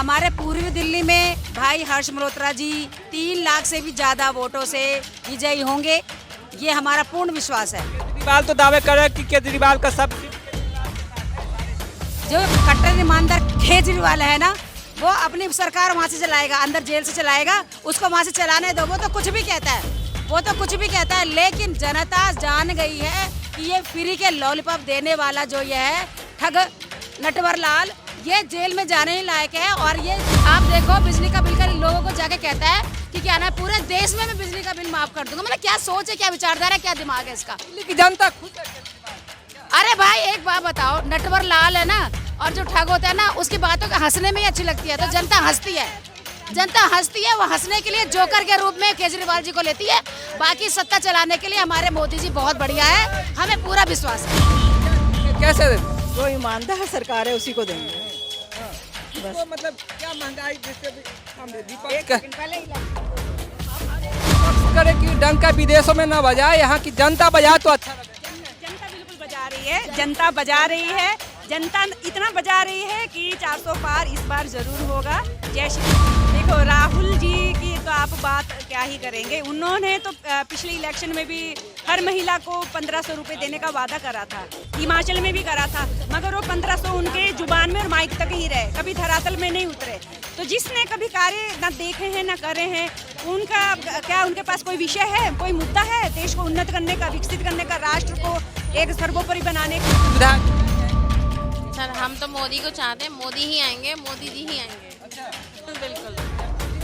हमारे पूर्वी दिल्ली में भाई हर्ष मल्होत्रा जी 3 लाख से भी ज़्यादा वोटों से विजयी होंगे, ये हमारा पूर्ण विश्वास है। केजरीवाल तो दावे कर रहे हैं कि केजरीवाल का सब जो कट्टर ईमानदार केजरीवाल है ना, वो अपनी सरकार वहाँ से चलाएगा, अंदर जेल से चलाएगा, उसको वहाँ से चलाने दो। वो तो कुछ भी कहता है, वो तो कुछ भी कहता है, लेकिन जनता जान गई है कि ये फ्री के लॉलीपॉप देने वाला जो ये है ठग नटवर लाल, ये जेल में जाने ही लायक है। और ये आप देखो बिजली का बिल का लोगों को जाके कहता है कि क्या ना पूरे देश में मैं बिजली का बिल माफ कर दूंगा। मतलब क्या सोच है, क्या विचारधारा है, क्या दिमाग है इसका। जनता खुश है। अरे भाई एक बात बताओ, नटवर लाल है ना, और जो ठग होता है ना, उसकी बातों का हंसने में ही अच्छी लगती है, तो जनता हंसती है। जनता हंसती है, वो हंसने के लिए जोकर के रूप में केजरीवाल जी को लेती है। बाकी सत्ता चलाने के लिए हमारे मोदी जी बहुत बढ़िया है, हमें पूरा विश्वास है। कैसे जो ईमानदार सरकार है उसी को देंगे। तो मतलब क्या महंगाई जिससे करे कि डंका विदेशों में न बजाए, यहाँ की जनता बजाए तो अच्छा लगे। जनता बिल्कुल बजा रही है, जनता बजा रही है, जनता इतना बजा रही है कि 400 पार इस बार जरूर होगा। जय श्री। देखो राहुल जी की तो आप बात क्या ही करेंगे, उन्होंने तो पिछले इलेक्शन में भी हर महिला को 1500 रुपये देने का वादा करा था, हिमाचल में भी करा था, मगर वो 1500 उनके जुबान में और माइक तक ही रहे, कभी धरातल में नहीं उतरे। तो जिसने कभी कार्य ना देखे हैं ना करे हैं, उनका क्या उनके पास कोई विषय है, कोई मुद्दा है देश को उन्नत करने का, विकसित करने का, राष्ट्र को एक सर्वोपरि बनाने का? सर हम तो मोदी को चाहते हैं, मोदी ही आएंगे, मोदी जी ही आएंगे। बिल्कुल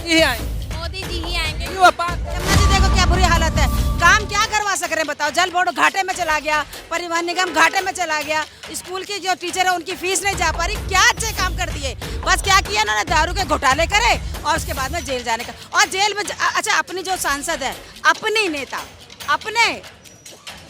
ये आए मोदी जी ही आएंगे। यमुना जी देखो क्या बुरी हालत है, काम क्या करवा सक रहे हैं बताओ। जल बोर्ड घाटे में चला गया, परिवहन निगम घाटे में चला गया, स्कूल की जो टीचर है उनकी फीस नहीं जा पा रही। क्या अच्छे काम कर दिए, बस क्या किया ना, दारू के घोटाले करे और उसके बाद में जेल जाने का। और जेल में अच्छा अपनी जो सांसद है, अपनी नेता, अपने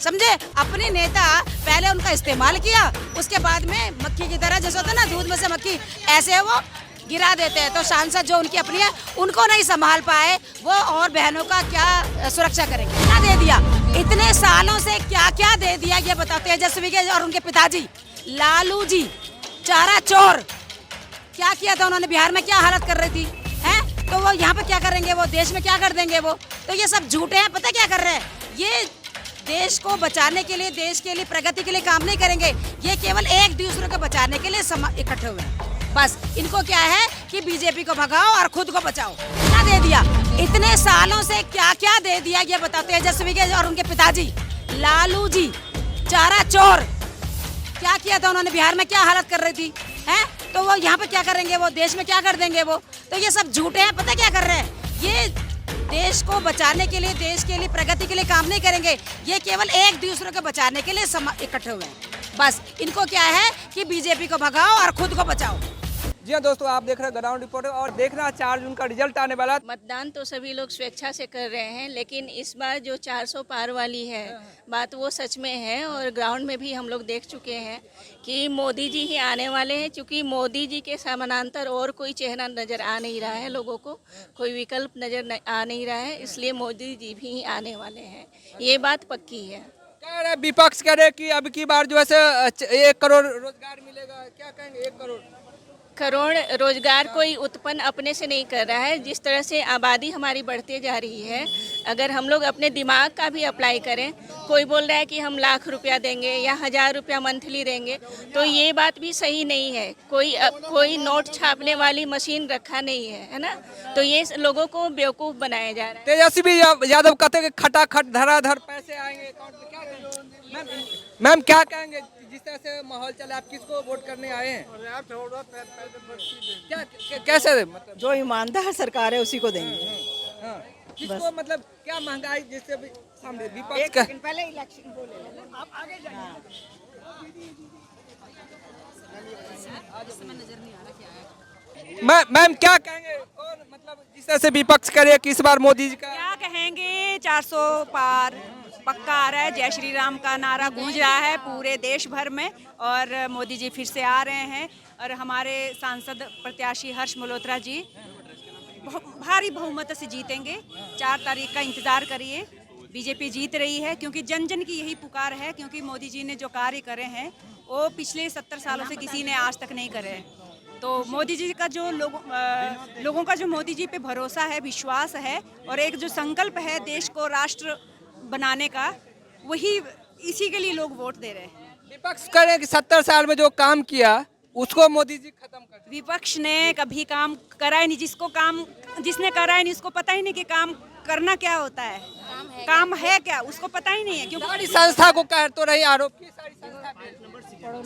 समझे, अपनी नेता पहले उनका इस्तेमाल किया, उसके बाद में मक्खी की तरह जैसे होता है ना, दूध में से मक्खी, ऐसे वो गिरा देते हैं। तो सांसद जो उनकी अपनी है उनको नहीं संभाल पाए, वो और बहनों का क्या सुरक्षा करेंगे। क्या दे दिया इतने सालों से, क्या क्या दे दिया ये बताओ। तेजस्वी के और उनके पिताजी लालू जी चारा चोर, क्या किया था उन्होंने, बिहार में क्या हालत कर रही थी हैं, तो वो यहाँ पे क्या करेंगे, वो देश में क्या कर देंगे वो। तो ये सब झूठे हैं, पता क्या कर रहे हैं, ये देश को बचाने के लिए, देश के लिए, प्रगति के लिए काम नहीं करेंगे, ये केवल एक दूसरे को बचाने के लिए इकट्ठे हुए हैं। बस इनको क्या है कि बीजेपी को भगाओ और खुद को बचाओ। क्या दे दिया इतने सालों से, क्या क्या दे दिया ये बताओ। तेजस्वी के और उनके पिताजी लालू जी चारा चोर, क्या किया था उन्होंने, बिहार में क्या हालत कर रही थी हैं, तो वो यहाँ पे क्या करेंगे, वो देश में क्या कर देंगे वो। तो ये सब झूठे हैं, पता क्या कर रहे हैं, ये देश को बचाने के लिए, देश के लिए, प्रगति के लिए काम नहीं करेंगे, ये केवल एक दूसरे को बचाने के लिए इकट्ठे हुए हैं। बस इनको क्या है कि बीजेपी को भगाओ और खुद को बचाओ। जी हाँ दोस्तों, आप देख रहे हैं ग्राउंड रिपोर्ट और देखना 4 जून का रिजल्ट आने वाला। मतदान तो सभी लोग स्वेच्छा से कर रहे हैं, लेकिन इस बार जो 400 पार वाली है बात, वो सच में है। और ग्राउंड में भी हम लोग देख चुके हैं कि मोदी जी ही आने वाले हैं, क्योंकि मोदी जी के समानांतर और कोई चेहरा नज़र आ नहीं रहा है, लोगों को कोई विकल्प नज़र आ नहीं रहा है, इसलिए मोदी जी भी आने वाले हैं, ये बात पक्की है। कह रहे विपक्ष कह रहे कि अब की बार जो है 1 करोड़ रोजगार मिलेगा, क्या कहेंगे। 1 करोड़ रोजगार कोई उत्पन्न अपने से नहीं कर रहा है। जिस तरह से आबादी हमारी बढ़ते जा रही है, अगर हम लोग अपने दिमाग का भी अप्लाई करें, कोई बोल रहा है कि हम लाख रुपया देंगे या 1000 रुपया मंथली देंगे, तो ये बात भी सही नहीं है। कोई नोट छापने वाली मशीन रखा नहीं है ना, तो ये लोगों को बेवकूफ़ बनाया जा रहा है। तेजस्वी यादव कहते हैं कि खटाखट धराधर पैसे आएंगे अकाउंट में, क्या कहेंगे मैम, क्या कहेंगे जिस तरह से माहौल चला, आप किसको वोट करने आए हैं? क्या कैसे मतलब जो ईमानदार सरकार है उसी को देंगे। हाँ, किसको मतलब क्या महंगाई जिससे सामने विपक्ष का पहले इलेक्शन बोले ना, आप आगे जाइए। मैम क्या कहेंगे, और मतलब जिस तरह से विपक्ष करे कि इस बार मोदी जी का क्या कहेंगे, 400 पार पक्का आ रहा है, जय श्री राम का नारा गूंज रहा है पूरे देश भर में, और मोदी जी फिर से आ रहे हैं। और हमारे सांसद प्रत्याशी हर्ष मल्होत्रा जी भारी बहुमत से जीतेंगे। 4 तारीख का इंतज़ार करिए, बीजेपी जीत रही है, क्योंकि जन जन की यही पुकार है, क्योंकि मोदी जी ने जो कार्य करे हैं वो पिछले 70 सालों से किसी ने आज तक नहीं करे हैं। तो मोदी जी का जो लोगों का जो मोदी जी पे भरोसा है, विश्वास है और एक जो संकल्प है देश को राष्ट्र बनाने का, वही इसी के लिए लोग वोट दे रहे हैं। विपक्ष करें कि 70 साल में जो काम किया उसको मोदी जी खत्म कर दें। विपक्ष ने कभी काम करा ही नहीं, जिसने करा ही नहीं उसको पता ही नहीं कि काम करना क्या होता है, काम है क्या उसको पता ही नहीं है। क्योंकि सारी संस्था को कह तो रही आरोप की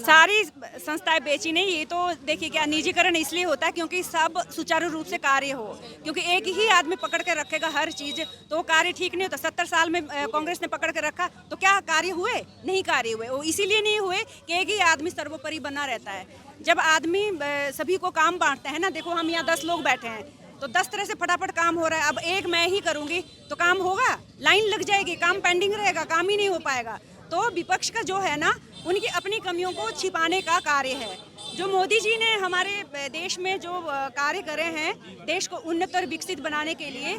सारी संस्थाएं बेची नहीं, ये तो देखिए क्या निजीकरण इसलिए होता है क्योंकि सब सुचारू रूप से कार्य हो, क्योंकि एक ही आदमी पकड़ के रखेगा हर चीज तो कार्य ठीक नहीं होता। 70 साल में कांग्रेस ने पकड़ के रखा तो क्या कार्य हुए? नहीं कार्य हुए। वो इसीलिए नहीं हुए कि एक ही आदमी सर्वोपरि बना रहता है। जब आदमी सभी को काम बांटता है ना, देखो हम यहाँ 10 लोग बैठे हैं तो 10 तरह से फटाफट काम हो रहा है। अब एक मैं ही करूंगी तो काम होगा? लाइन लग जाएगी, काम पेंडिंग रहेगा, काम ही नहीं हो पाएगा। तो विपक्ष का जो है ना, उनकी अपनी कमियों को छिपाने का कार्य है। जो मोदी जी ने हमारे देश में जो कार्य करे हैं देश को उन्नत और विकसित बनाने के लिए,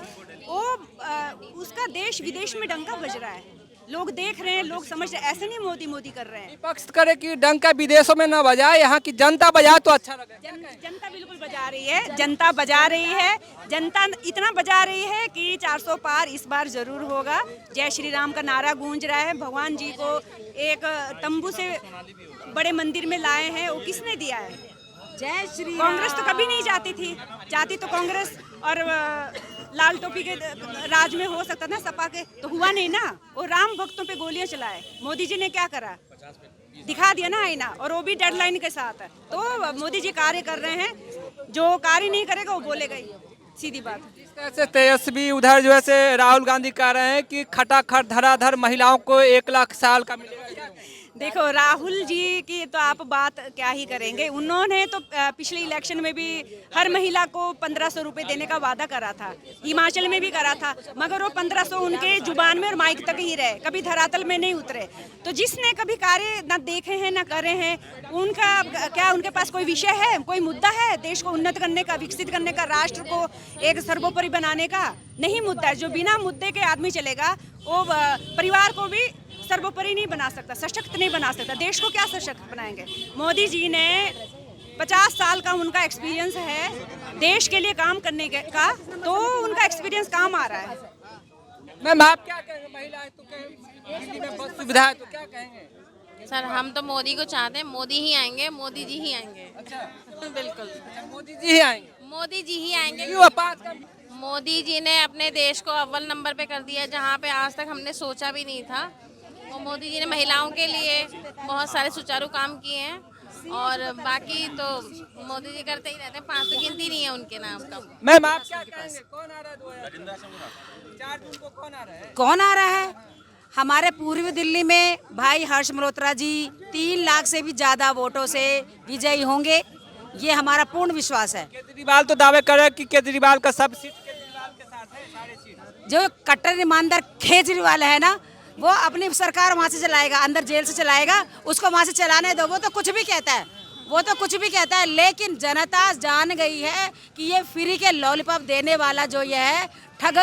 वो उसका देश विदेश में डंका बज रहा है। लोग देख रहे हैं, लोग समझ रहे हैं, ऐसे नहीं मोदी मोदी कर रहे हैं। विपक्ष करे कि डंका विदेशों में न बजाए, यहाँ की जनता बजाए तो अच्छा लगे। जनता बिल्कुल बजा रही है, जनता बजा रही है। जनता इतना बजा रही है कि 400 पार इस बार जरूर होगा। जय श्री राम का नारा गूंज रहा है। भगवान जी को एक तंबू से बड़े मंदिर में लाए हैं, वो किसने दिया है? जय श्री कांग्रेस तो कभी नहीं जाती थी, जाती तो कांग्रेस और लाल टोपी के राज में हो सकता था, सपा के तो हुआ नहीं ना। वो राम भक्तों पे गोलियां चलाए। मोदी जी ने क्या करा? दिखा दिया ना आईना, और वो भी डेडलाइन के साथ है। तो मोदी जी कार्य कर रहे हैं, जो कार्य नहीं करेगा वो बोलेगा ही, सीधी बात। जिस तरह से तेजस्वी उधर जो है से राहुल गांधी कह रहे हैं कि खटाखट धराधर महिलाओं को 1 लाख साल का मिलेगा। देखो राहुल जी की तो आप बात क्या ही करेंगे। उन्होंने तो पिछले इलेक्शन में भी हर महिला को 1500 रुपए देने का वादा करा था, हिमाचल में भी करा था, मगर वो 1500 उनके जुबान में और माइक तक ही रहे, कभी धरातल में नहीं उतरे। तो जिसने कभी कार्य ना देखे हैं ना करे हैं, उनका क्या, उनके पास कोई विषय है, कोई मुद्दा है देश को उन्नत करने का, विकसित करने का, राष्ट्र को एक सर्वोपरि बनाने का? नहीं मुद्दा है। जो बिना मुद्दे के आदमी चलेगा वो परिवार को भी सर्वोपरि नहीं बना सकता, सशक्त नहीं बना सकता। देश को क्या सशक्त बनाएंगे? मोदी जी ने 50 साल का उनका एक्सपीरियंस है देश के लिए काम करने का, तो उनका एक्सपीरियंस काम आ रहा है। मैम आप क्या कहेंगे? महिलाएं तो दिल्ली में बस सुविधा है तो क्या कहेंगे? सर हम तो मोदी को चाहते हैं, मोदी ही आएंगे, मोदी जी ही आएंगे। अच्छा, बिल्कुल मोदी जी ही आएंगे। मोदी जी ही आएंगे। क्यों? मोदी जी ने अपने देश को अव्वल नंबर पे कर दिया, जहाँ पे आज तक हमने सोचा भी नहीं था। और मोदी जी ने महिलाओं के लिए बहुत सारे सुचारू काम किए हैं, और बाकी तो मोदी जी करते ही रहते हैं, 5 तो गिनती नहीं है उनके नाम का। मैम आप क्या कहेंगे? कौन आ रहा है 4 जून को? कौन आ रहा है? कौन आ रहा है? हमारे पूर्वी दिल्ली में भाई हर्ष मल्होत्रा जी 3 लाख से भी ज्यादा वोटों से विजयी होंगे, ये हमारा पूर्ण विश्वास है। केजरीवाल तो दावे कर रहे हैं कि केजरीवाल का सब सीट केजरीवाल के साथ है, सारे सीट। जो कट्टर ईमानदार केजरीवाल है ना, वो अपनी सरकार वहाँ से चलाएगा, अंदर जेल से चलाएगा, उसको वहाँ से चलाने दो। वो तो कुछ भी कहता है, वो तो कुछ भी कहता है, लेकिन जनता जान गई है कि ये फ्री के लॉलीपॉप देने वाला जो ये है ठग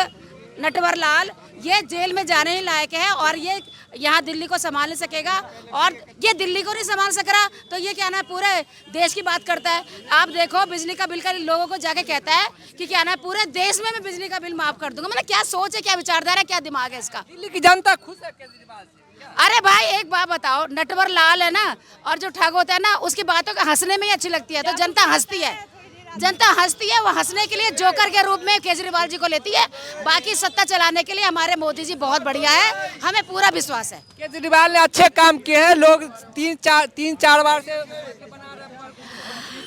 नटवर लाल, ये जेल में जाने ही लायक है, और ये यहाँ दिल्ली को संभाल नहीं सकेगा। और ये दिल्ली को नहीं संभाल सक रहा तो ये क्या ना पूरे देश की बात करता है। आप देखो बिजली का बिल का लोगों को जाके कहता है कि क्या ना पूरे देश में मैं बिजली का बिल माफ कर दूंगा। मतलब क्या सोच है, क्या विचारधारा है, क्या दिमाग है इसका? दिल्ली की जनता खुश है केजरीवाल से। अरे भाई एक बात बताओ, नटवर लाल है ना, और जो ठग होता है ना उसकी बातों को हंसने में ही अच्छी लगती है, तो जनता हंसती है। जनता हंसती है, वो हंसने के लिए जोकर के रूप में केजरीवाल जी को लेती है। बाकी सत्ता चलाने के लिए हमारे मोदी जी बहुत बढ़िया है, हमें पूरा विश्वास है। केजरीवाल ने अच्छे काम किए हैं, लोग 3-4 बार से बना रहे हैं।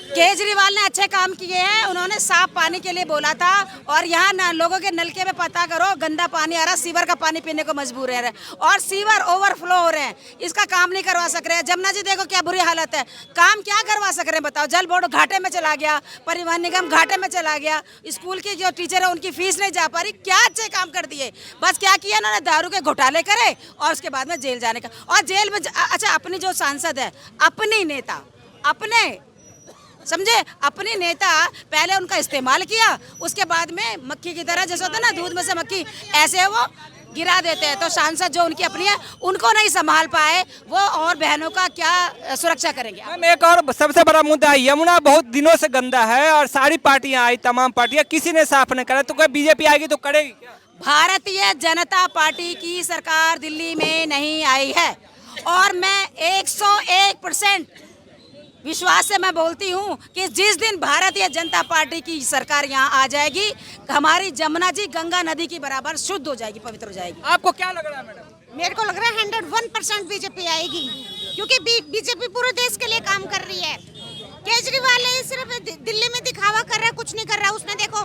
केजरीवाल ने अच्छे काम किए हैं। उन्होंने साफ पानी के लिए बोला था, और यहाँ लोगों के नलके में पता करो गंदा पानी आ रहा, सीवर का पानी पीने को मजबूर है, और सीवर ओवरफ्लो हो रहे हैं। इसका काम नहीं करवा सक रहे हैं। जमुना जी देखो क्या बुरी हालत है, काम क्या करवा सक रहे हैं बताओ? जल बोर्ड घाटे में चला गया, परिवहन निगम घाटे में चला गया, स्कूल की जो टीचर है उनकी फीस नहीं जा पा रही। क्या अच्छे काम कर दिए? बस क्या किया उन्होंने? दारू के घोटाले करे और उसके बाद में जेल जाने का। और जेल में अच्छा, अपनी जो सांसद है, अपनी नेता, अपने समझे, अपने नेता पहले उनका इस्तेमाल किया, उसके बाद में मक्खी की तरह, जैसे होता है ना दूध में से मक्खी, ऐसे वो गिरा देते हैं। तो सांसद जो उनकी अपनी है उनको नहीं संभाल पाए, वो और बहनों का क्या सुरक्षा करेंगे? मैम एक और सबसे बड़ा मुद्दा है, यमुना बहुत दिनों से गंदा है और सारी पार्टियां आई, तमाम पार्टियां, किसी ने साफ नहीं करा। तो कोई बीजेपी आएगी तो करेगी क्या? भारतीय जनता पार्टी की सरकार दिल्ली में नहीं आई है और मैं 101% विश्वास से मैं बोलती हूँ कि जिस दिन भारतीय जनता पार्टी की सरकार यहाँ आ जाएगी, हमारी जमुना जी गंगा नदी की बराबर शुद्ध हो जाएगी, पवित्र हो जाएगी। आपको क्या लग रहा है मैडम? मेरे को लग रहा है 101% बीजेपी आएगी, क्योंकि बीजेपी पूरे देश के लिए काम कर रही है। केजरीवाल सिर्फ दिल्ली में दिखावा कर रहा है, कुछ नहीं कर रहा। उसने देखो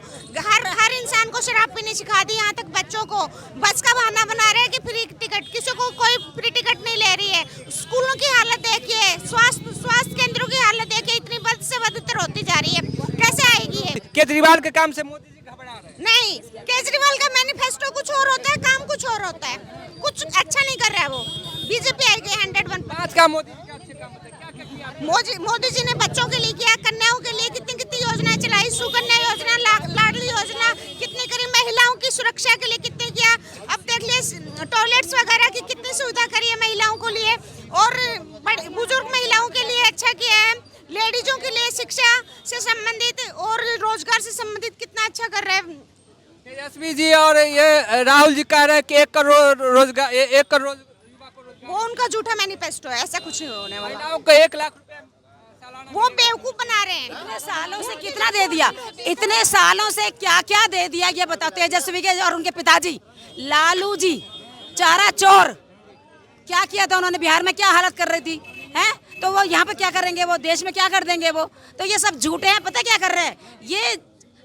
हर इंसान को शराब पीनी सिखा दी, यहाँ तक बच्चों को बस का बहाना बना रहे हैं कि फ्री टिकट, किसी को कोई फ्री टिकट नहीं ले रही है। स्कूलों की हालत देखिए, स्वास्थ्य केंद्रों की हालत देखिए, इतनी बद से बदतर होती जा रही है। कैसे आएगी ये? केजरीवाल के काम से मोदी जी घबरा रहे हैं? नहीं, केजरीवाल का मैनिफेस्टो कुछ और होता है, काम कुछ और होता है, कुछ अच्छा नहीं कर रहा है वो। बीजेपी आएगी 101%। आज का मोदी जी का अच्छे काम होता है, क्या क्या किया? मोदी जी ने बच्चों के लिए किया, कन्याओं के लिए कितनी कितनी योजनाएं चलाई, सुकन्या योजना, लाडली योजना कितनी करी, महिलाओं की सुरक्षा के लिए कितने किया। अब देख लिए टॉयलेट्स वगैरह की कितनी सुविधा करी है महिलाओं को लिए, और बुजुर्ग महिलाओं के लिए अच्छा किया है। लेडीजों के लिए शिक्षा से संबंधित और रोजगार से संबंधित कितना अच्छा कर रहे हैं। तेजस्वी जी और ये राहुल जी कह रहे हैं कि 1 करोड़ रोजगार, 1 करोड़ युवा को रोजगार। वो उनका झूठा मैनिफेस्टो है, ऐसा कुछ नहीं होने वाला। महिलाओं को 1 लाख रुपए सालाना। वो बेवकूफ बना रहे हैं। इतने सालों से कितना दे दिया, इतने सालों से क्या क्या दे दिया ये बताओ। तेजस्वी के और उनके पिताजी लालू जी चारा चोर, क्या किया था उन्होंने? बिहार में क्या हालत कर रही थी हैं? तो वो यहाँ पे क्या करेंगे? वो देश में क्या कर देंगे? वो तो ये सब झूठे हैं। पता क्या कर रहे हैं? ये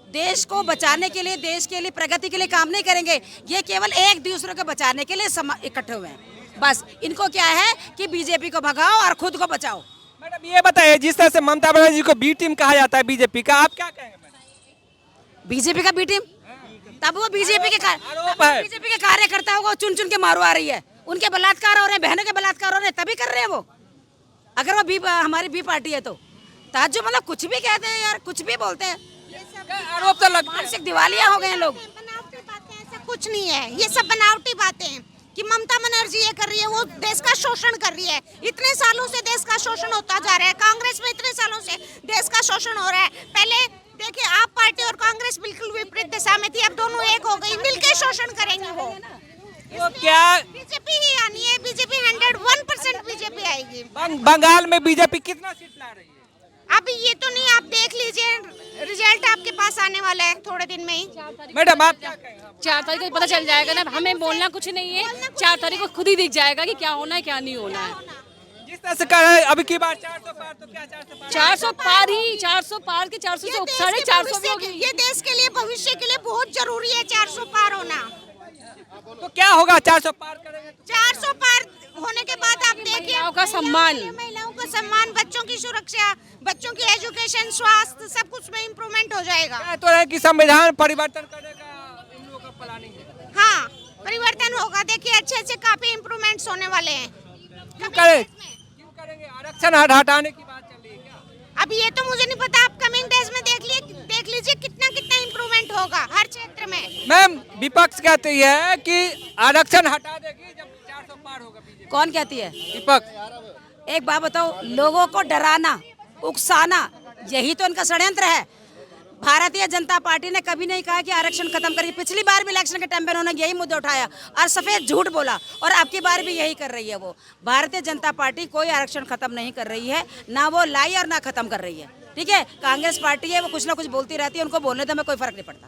देश को बचाने के लिए, देश के लिए, प्रगति के लिए काम नहीं करेंगे। ये केवल एक दूसरे को बचाने के लिए इकट्ठे हुए हैं। बस इनको क्या है कि बीजेपी को भगाओ और खुद को बचाओ। मैडम ये बताइए, जिस तरह से ममता बनर्जी को बी टीम कहा जाता है बीजेपी का, आप क्या कहेंगे मैडम? बीजेपी का बी टीम, तब वो बीजेपी के आरोप है। बीजेपी के कार्यकर्ताओं को चुन चुन के मारवा रही है, उनके बलात्कार हो रहे हैं, बहनों के बलात्कार हो रहे हैं, तभी कर रहे हैं वो। अगर वो हमारी बी पार्टी है तो ताज्जुब, मतलब कुछ भी कहते हैं यार, कुछ भी बोलते हैं। आरोप तो लगता है। मानसिक दिवालिया हो गए हैं लोग। बनावटी बातें, ऐसा कुछ नहीं है। ये सब बनावटी बातें हैं कि ममता बनर्जी ये कर रही है, वो देश का शोषण कर रही है। इतने सालों से देश का शोषण होता जा रहा है। कांग्रेस में इतने सालों से देश का शोषण हो रहा है। पहले देखिए, आप पार्टी और कांग्रेस बिल्कुल विपरीत दिशा में थी, अब दोनों एक हो गई, मिलकर शोषण करेंगे वो। तो क्या बीजेपी ही आनी है, बीजेपी 101% बीजेपी आएगी। बंगाल में बीजेपी कितना सीट ला रही है? अभी ये तो नहीं, आप देख लीजिए, रिजल्ट आपके पास आने वाला है थोड़े दिन में ही। मैडम आप क्या कहेंगे? 4 तारीख को पता चल जाएगा ना, हमें बोलना कुछ नहीं है। 4 तारीख को खुद ही दिख जाएगा कि क्या होना है क्या नहीं होना है। जिस तरह से कह रहे हैं अभी की बार 400 पार, तो क्या 400 पार? 400 पार ही, 400 पार के 400 से 450 भी होगी। ये देश के लिए, भविष्य के लिए बहुत जरूरी है 400 पार होना। तो क्या होगा 400 पार करेंगे? 400 पार होने के बाद आप देखिए, महिलाओं का सम्मान, महिलाओं का सम्मान, बच्चों की सुरक्षा, बच्चों की एजुकेशन, स्वास्थ्य, सब कुछ में इम्प्रूवमेंट हो जाएगा। कह तो रहे कि संविधान परिवर्तन करने का इन लोगों का प्लानिंग है। हाँ, परिवर्तन होगा। देखिए, अच्छे अच्छे काफी इम्प्रूवमेंट्स होने वाले हैं। क्यों करेंगे? आरक्षण हटाने की बात चल रही है क्या? अब ये तो मुझे नहीं पता, आप कमिंग डेज में देख लीजिए कितना कितना इम्प्रूवमेंट होगा हर क्षेत्र में। मैम विपक्ष कहती है कि आरक्षण हटा देगी जब 400 पार होगा बीजेपी। कौन कहती है? विपक्ष। एक बात बताओ, लोगों को डराना, उकसाना, यही तो इनका षड्यंत्र है। भारतीय जनता पार्टी ने कभी नहीं कहा कि आरक्षण खत्म करिए। पिछली बार भी इलेक्शन के टाइम पे उन्होंने यही मुद्दा उठाया और सफेद झूठ बोला, और अब की बार भी यही कर रही है वो। भारतीय जनता पार्टी कोई आरक्षण खत्म नहीं कर रही है, ना वो लाई और ना खत्म कर रही है। ठीक है, कांग्रेस पार्टी है, वो कुछ ना कुछ बोलती रहती है, उनको बोलने से हमें कोई फर्क नहीं पड़ता।